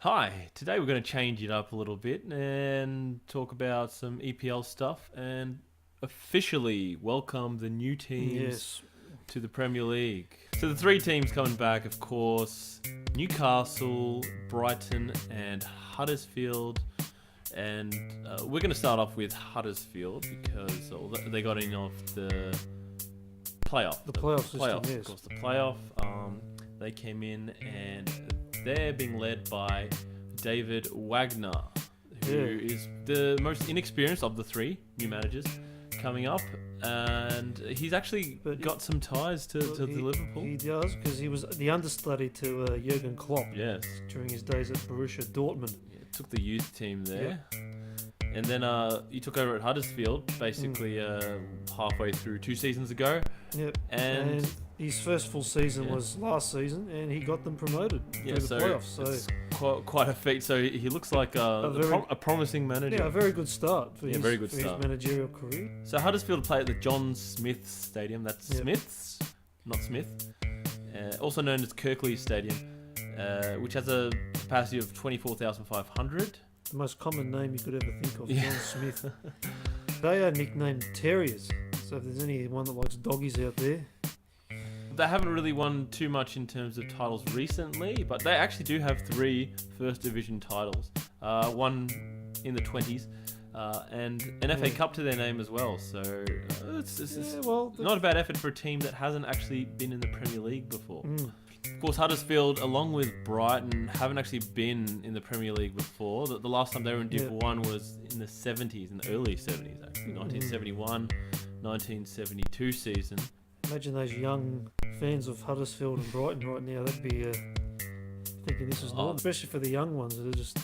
Hi, today we're going to change it up a little bit and talk about some EPL stuff and officially welcome the new teams to the Premier League. So the three teams coming back, of course, Newcastle, Brighton and Huddersfield. And we're going to start off with Huddersfield because they got in off the playoff. The playoff system, playoff, yes. Of course, the playoff. They came in and they're being led by David Wagner, who is the most inexperienced of the three new managers coming up. And he's actually got some ties to the Liverpool. He does, because he was the understudy to Jurgen Klopp during his days at Borussia Dortmund. Yeah, took the youth team there. And then he took over at Huddersfield, basically halfway through 2 seasons ago. Yep. And his first full season was last season, and he got them promoted through the playoffs. So it's quite a feat. So he looks like a promising manager. Yeah, a very good start for his managerial career. So Huddersfield play at the John Smith Stadium. That's Smith's, not Smith. Also known as Kirklees Stadium, which has a capacity of 24,500. The most common name you could ever think of, John Smith. They are nicknamed Terriers. So if there's anyone that likes doggies out there. They haven't really won too much in terms of titles recently, but they actually do have 3 First Division titles. One in the 20s, and an FA Cup to their name as well. So it's not a bad effort for a team that hasn't actually been in the Premier League before. Of course, Huddersfield, along with Brighton, haven't actually been in the Premier League before. The last time they were in Div 1 was in the 70s, in the early 70s actually, 1971, 1972 season. Imagine those young fans of Huddersfield and Brighton right now. They'd be thinking this is normal, especially for the young ones that are just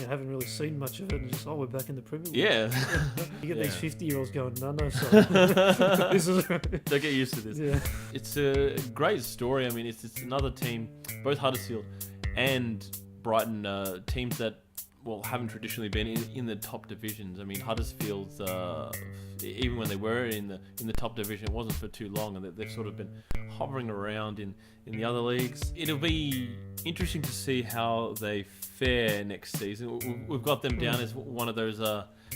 haven't really seen much of it and just, we're back in the Premier League. Yeah. You get these 50-years going, no, sorry. This is Don't get used to this. Yeah. It's a great story. I mean, it's another team, both Huddersfield and Brighton, teams that haven't traditionally been in the top divisions. I mean, Huddersfield's even when they were in the top division, it wasn't for too long, and they've sort of been hovering around in the other leagues. It'll be interesting to see how they fare next season. We've got them down as one of those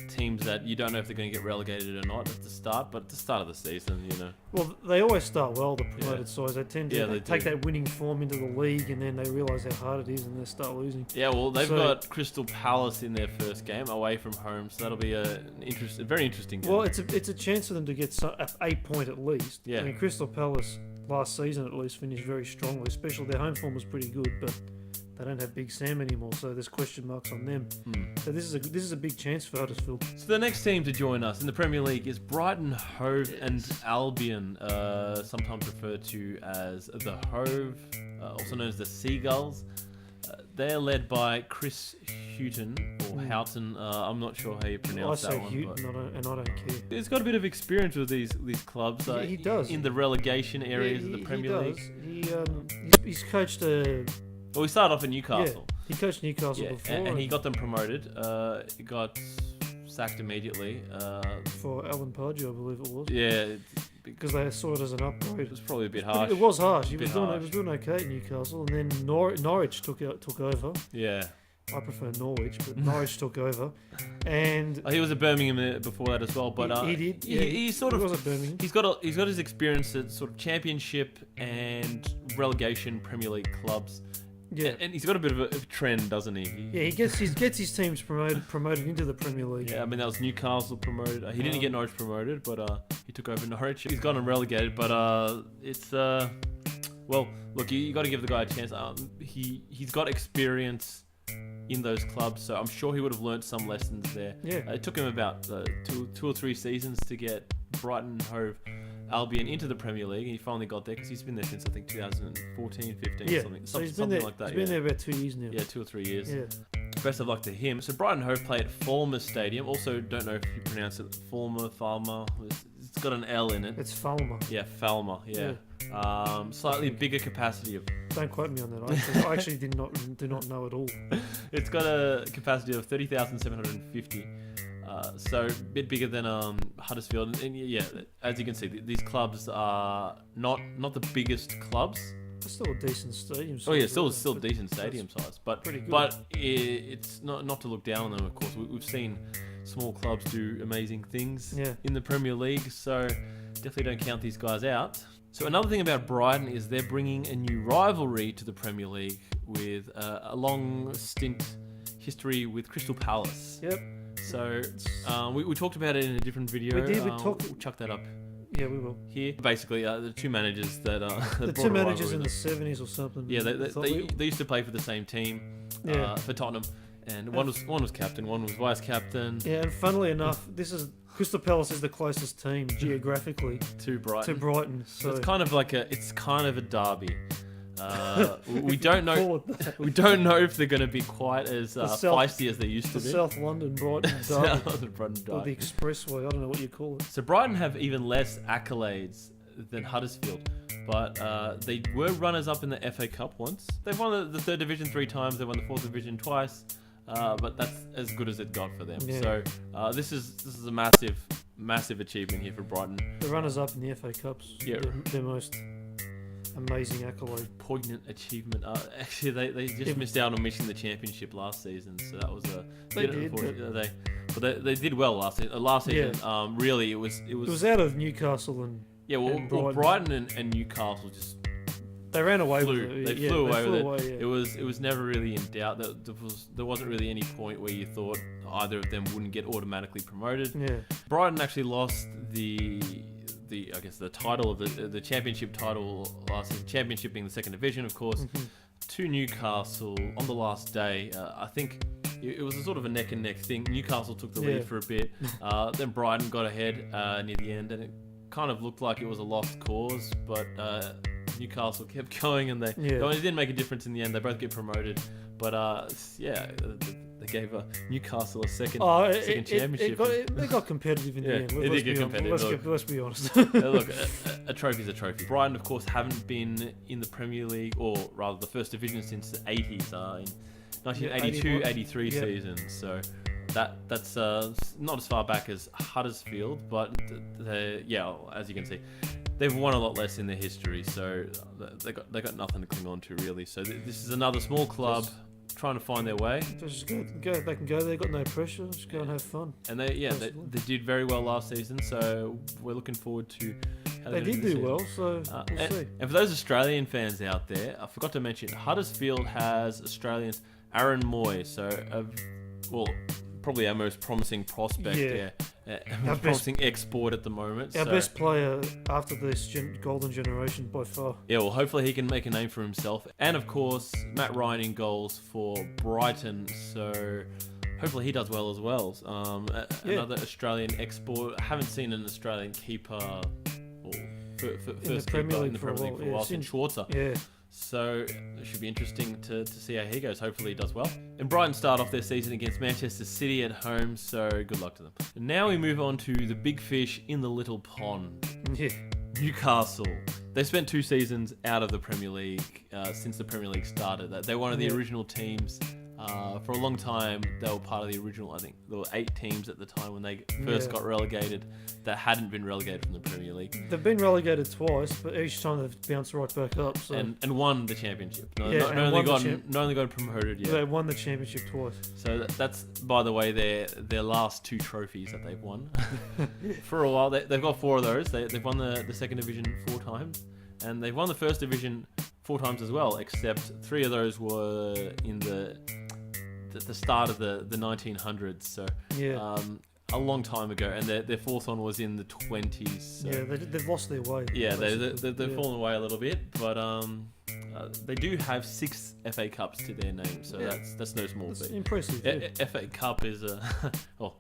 teams that you don't know if they're going to get relegated or not at the start, but at the start of the season, Well, they always start well, the promoted sides. They tend to take that winning form into the league, and then they realise how hard it is, and they start losing. Yeah, well, they've got Crystal Palace in their first game away from home, so that'll be a very interesting game. Well, it's a chance for them to get a point at least. Yeah. I mean, Crystal Palace last season at least finished very strongly, especially their home form was pretty good, but they don't have Big Sam anymore, so there's question marks on them. So this is a big chance for Huddersfield. So the next team to join us in the Premier League is Brighton, Hove and Albion, sometimes referred to as the Hove, also known as the Seagulls. They're led by Chris Houghton, or Houghton. I'm not sure how you pronounce that one. I say Houghton, and I don't care. He's got a bit of experience with these clubs. He does. In the relegation areas of the Premier League. He's coached Well, he started off in Newcastle. Yeah, he coached Newcastle before. And he got them promoted. He got sacked immediately. For Alan Pardew, I believe it was. Yeah. Because they saw it as an upgrade. It was probably a bit harsh. It was harsh. He was doing okay at Newcastle. And then Norwich took over. Yeah. I prefer Norwich, but Norwich took over. And he was at Birmingham before that as well. But he did. He was at Birmingham. He's got his experience at sort of Championship and relegation Premier League clubs. Yeah, and he's got a bit of a trend, doesn't he? He gets his teams promoted into the Premier League. Yeah, I mean that was Newcastle promoted. He didn't get Norwich promoted, but he took over Norwich. He's got him relegated, but it's well, look, you got to give the guy a chance. He's got experience in those clubs, so I'm sure he would have learnt some lessons there. Yeah, it took him about 2 or 3 seasons to get Brighton, Hove, Albion into the Premier League, and he finally got there because he's been there since I think 2014, 15, something like that. He's been there about 2 years now. Yeah, 2 or 3 years. Yeah. Best of luck to him. So Brighton Hove play at Falmer Stadium. Also, don't know if you pronounce it Falmer. It's got an L in it. It's Falmer. Yeah, Falmer. Yeah. Slightly bigger capacity of. Don't quote me on that. I actually do not know at all. It's got a capacity of 30,750. So a bit bigger than Huddersfield, and yeah, as you can see, these clubs are not the biggest clubs It's still a decent stadium. Oh yeah, size, isn't still it? decent stadium size, but pretty good. but it's not to look down on them. Of course, we've seen small clubs do amazing things Yeah. in the Premier League, so definitely don't count these guys out. So another thing about Brighton is they're bringing a new rivalry to the Premier League with a long stint history with Crystal Palace. Yep. So we talked about it in a different video. We did, We'll chuck that up Yeah, we will. here. Basically, the two managers that The two managers in the 70s or something. yeah, I thought we- they used to play for the same team Yeah. for Tottenham, and one was captain, one was vice captain Yeah, and funnily enough, Crystal Palace is the closest team geographically to Brighton. to Brighton. So So it's kind of a derby. We don't know. call it that. We don't know if they're going to be quite as South- feisty as they used to The be. South London Brighton derby, South Brighton or derby. the Expressway. I don't know what you call it. So Brighton have even less accolades than Huddersfield, but they were runners-up in the FA Cup once. They've won the third division 3 times. They won the fourth division twice, but that's as good as it got for them. Yeah. So this is a massive achievement here for Brighton. The runners-up in the FA Cups. Yeah. Their most amazing accolade. Poignant achievement. Actually, they just missed out on missing the championship last season, so that was a They bit did, unfortunate. But they did well last season. Last season, really, it was It was out of Newcastle and yeah. Well, and Brighton and Newcastle just they ran away flew. with it. They Yeah, flew away with it. away, yeah. It was never really in doubt. There wasn't really any point where you thought either of them wouldn't get automatically promoted. Yeah. Brighton actually lost the I guess the title of the championship title last season, championship being the second division, of course, to Newcastle on the last day. I think it was a sort of a neck and neck thing. Newcastle took the Yeah. lead for a bit, then Brighton got ahead near the end, and it kind of looked like it was a lost cause, but Newcastle kept going, and they didn't make a difference in the end. They both get promoted, but they gave Newcastle a second championship. It got competitive in the end. it did get competitive. Let's be honest. Look, a trophy's a trophy. Brighton, of course, haven't been in the Premier League, or rather the first division, since the 80s, in 1982-83 season. So that's not as far back as Huddersfield, but as you can see, they've won a lot less in their history, so they got nothing to cling on to really. So this is another small club trying to find their way. Just go. They can go there. Got no pressure. Just go and have fun. And they did very well last season, so we're looking forward to how They did do well, so we'll and, see. and for those Australian fans out there, I forgot to mention, Huddersfield has Australians Aaron Mooy, so probably our most promising prospect, most promising export at the moment. Our best player after this golden generation by far. Yeah, well, hopefully he can make a name for himself. And of course, Matt Ryan in goals for Brighton, so hopefully he does well as well. Another Australian export. I haven't seen an Australian keeper or first keeper in the Premier League for a while since Schwarzer. Yeah. So it should be interesting to see how he goes. Hopefully he does well. And Brighton start off their season against Manchester City at home, so good luck to them. And now we move on to the big fish in the little pond. Yeah. Newcastle. They spent 2 seasons out of the Premier League since the Premier League started. They're one of the original teams. For a long time, they were part of the original, I think there were 8 teams at the time when they first got relegated that hadn't been relegated from the Premier League. They've been relegated twice, but each time they've bounced right back up. So. And won the championship. Not only got promoted yet. They won the championship twice. So that's, by the way, their last 2 trophies that they've won. For a while, they've got 4 of those. They've won the second division 4 times, and they've won the first division 4 times as well, except 3 of those were in the start of the 1900s, so a long time ago, and their 4th one was in the 20s. So. Yeah, they've lost their way. Yeah, they've fallen away a little bit, but they do have 6 FA Cups to their name, so that's no small feat. Impressive. FA Cup is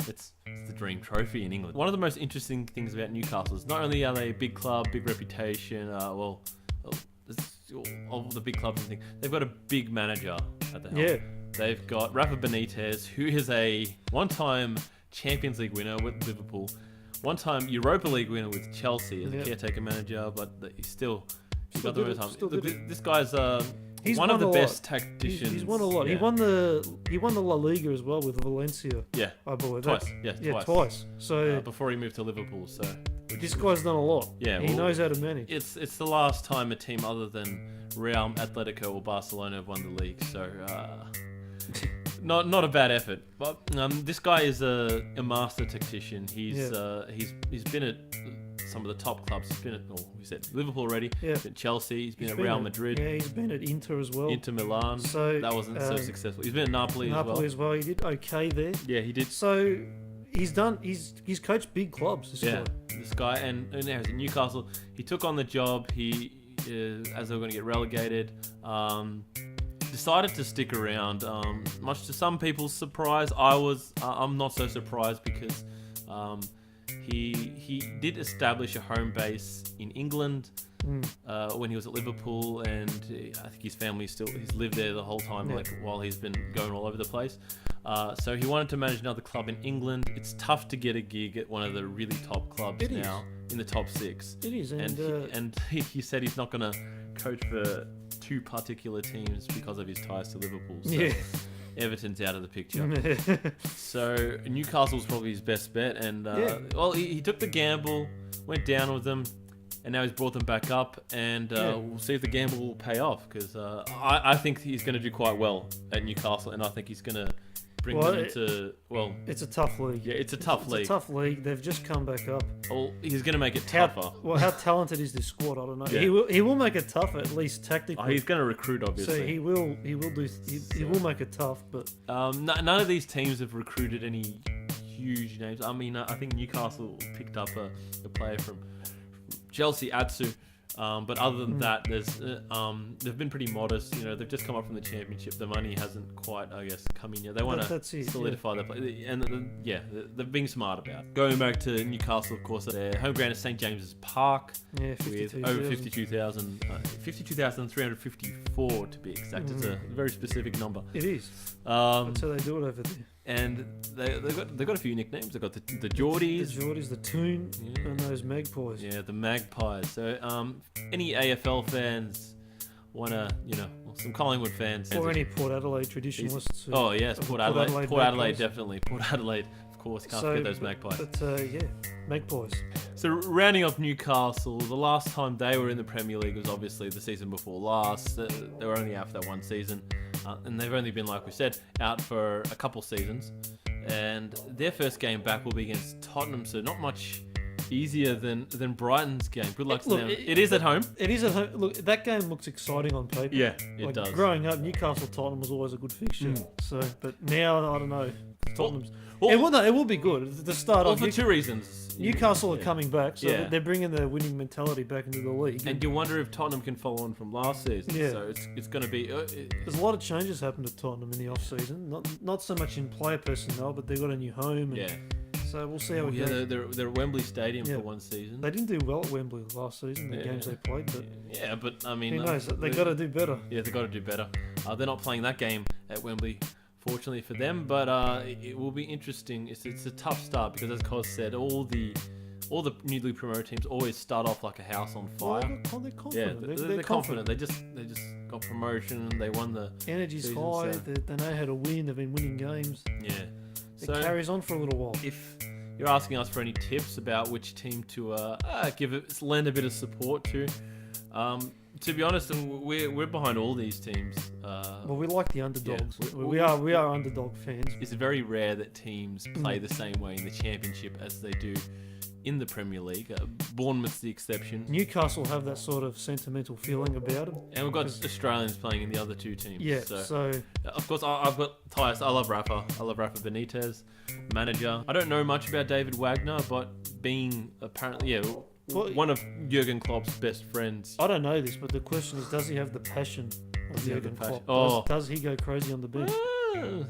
it's the dream trophy in England. One of the most interesting things about Newcastle is not only are they a big club, big reputation, of the big clubs and things, they've got a big manager at the helm. Yeah. They've got Rafa Benitez, who is a one-time Champions League winner with Liverpool, one-time Europa League winner with Chelsea as a caretaker manager, but he's got the most time. This guy's one of the best tacticians. He's won a lot. Yeah. He won the La Liga as well with Valencia. Yeah, I believe. twice. Twice. So before he moved to Liverpool. So This guy's done a lot. Yeah, he knows how to manage. It's the last time a team other than Real, Atletico, or Barcelona have won the league. So not a bad effort. But this guy is a master tactician. He's been at some of the top clubs. He's been at Liverpool already. Yeah. He's been at Chelsea. He's been at Real Madrid. Yeah, he's been at Inter as well. Inter Milan. So that wasn't so successful. He's been at Napoli as well. He did okay there. Yeah, he did. So he's coached big clubs. This guy, and now he's at Newcastle. He took on the job. He as they were going to get relegated. Decided to stick around, much to some people's surprise. I'm not so surprised because he did establish a home base in England when he was at Liverpool, and I think his family he's lived there the whole time, while he's been going all over the place. So he wanted to manage another club in England. It's tough to get a gig at one of the really top clubs now in the top 6. It is, and he said he's not going to coach for 2 particular teams because of his ties to Liverpool. So Everton's out of the picture. So Newcastle's probably his best bet, and he took the gamble, went down with them, and now he's brought them back up, and we'll see if the gamble will pay off, because I think he's going to do quite well at Newcastle, and I think he's going to bring them into... Well, it's a tough league. Yeah, it's a tough league. It's a tough league. They've just come back up. Well, he's going to make it tougher. How talented is this squad? I don't know. Yeah. He will make it tough, at least tactically. He's going to recruit, obviously. So he will make it tough, but none of these teams have recruited any huge names. I mean, I think Newcastle picked up a player from Chelsea, Atsu. But other than that, they've been pretty modest. They've just come up from the championship. The money hasn't quite, I guess, come in yet. They want to solidify their play, and they're being smart about it. Going back to Newcastle, of course, their home ground is St James's Park, with over 52,354 to be exact. It's a very specific number. It is. That's how they do it over there. And they've got a few nicknames. They've got the Geordies. The Geordies, the Toon, and those Magpies. Yeah, the Magpies. So any AFL fans want to, some Collingwood fans. Or any Port Adelaide traditionalists. Oh, yes, Port Adelaide, definitely. Port Adelaide, of course, can't forget those Magpies. But, Magpies. So rounding off Newcastle, the last time they were in the Premier League was obviously the season before last. They were only out for that one season. And they've only been, like we said, out for a couple seasons. And their first game back will be against Tottenham, so not much easier than Brighton's game. Good luck to them. It is at home. It is at home. Look, that game looks exciting on paper. Yeah, it does. Growing up, Newcastle-Tottenham was always a good fixture. So, but now, I don't know. Tottenham's... it will be good. The start off. For 2 reasons. Newcastle are coming back, so they're bringing their winning mentality back into the league. And you wonder if Tottenham can follow on from last season. Yeah. So it's going to be... There's a lot of changes happened to Tottenham in the off-season. Not so much in player personnel, but they've got a new home. And so we'll see how it goes. They're at Wembley Stadium for one season. They didn't do well at Wembley last season, the games they played. But but I mean... Who knows? They've got to do better. Yeah, they've got to do better. They're not playing that game at Wembley, fortunately for them, but it will be interesting. It's a tough start because, as Cos said, all the newly promoted teams always start off like a house on fire. Well, they're confident. Yeah, they're confident. They just got promotion. They won the energy's season, high. so. They know how to win. They've been winning games. Yeah, it carries on for a little while. If you're asking us for any tips about which team to lend a bit of support to be honest, we're behind all these teams. Well, we like the underdogs. Yeah, we are underdog fans. It's very rare that teams play the same way in the Championship as they do in the Premier League. Bournemouth's the exception. Newcastle have that sort of sentimental feeling about them. And we've got Australians playing in the other 2 teams. Yeah, so of course, I've got Tyus. I love Rafa. Benitez, manager. I don't know much about David Wagner, but being apparently, one of Jurgen Klopp's best friends. I don't know this, but the question is, does he have the passion of Jurgen Klopp? Does he go crazy on the bench? I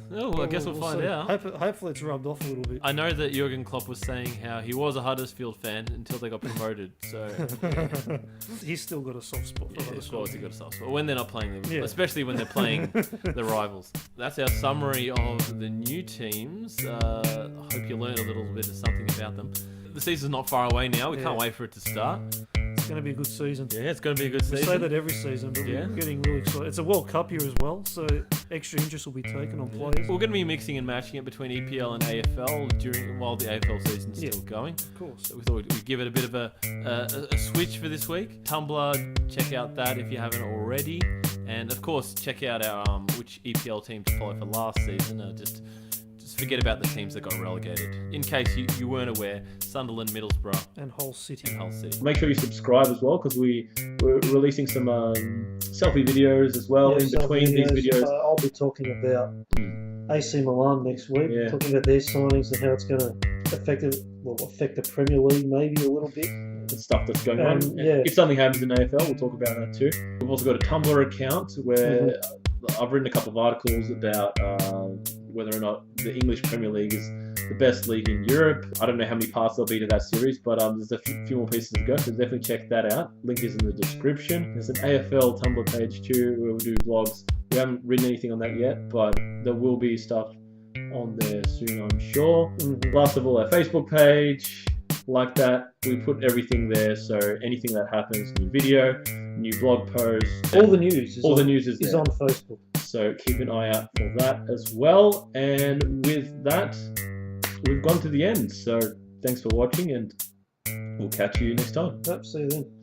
guess we'll find out. Hopefully it's rubbed off a little bit. I know that Jurgen Klopp was saying how he was a Huddersfield fan until they got promoted. So he's still got a soft spot for Huddersfield. Of course he's got a soft spot. When they're not playing them, especially when they're playing the rivals. That's our summary of the new teams. I hope you learned a little bit of something about them. The season's not far away now. We can't wait for it to start. going to be a good season. Yeah, it's going to be a good We season. say that every season, but Yeah. we're getting really excited. It's a World Cup here as well, so extra interest will be taken on players. We're going to be mixing and matching it between EPL and AFL while the AFL season's still going. Of course. So we thought we'd give it a bit of a switch for this week. Tumblr, check out that if you haven't already. And of course, check out our which EPL team to follow for last season. Just forget about the teams that got relegated. In case you weren't aware, Sunderland, Middlesbrough, And Hull City. and Hull City. Make sure you subscribe as well, because we're releasing some selfie videos as well in between these videos. I'll be talking about AC Milan next week, Yeah. talking about their signings and how it's going to affect the Premier League maybe a little bit. The stuff that's going on. Yeah. If something happens in AFL, we'll talk about that too. We've also got a Tumblr account where I've written a couple of articles about whether or not the English Premier League is the best league in Europe. I don't know how many parts there'll be to that series, but there's a few more pieces to go, so definitely check that out. Link is in the description. There's an AFL Tumblr page too where we do vlogs. We haven't written anything on that yet, but there will be stuff on there soon, I'm sure. Last of all, our Facebook page. Like that, we put everything there, so anything that happens, new video, new blog post, All the news is is there. on Facebook. So keep an eye out for that as well. And with that, we've gone to the end. So thanks for watching, and we'll catch you next time. Yep, see you then.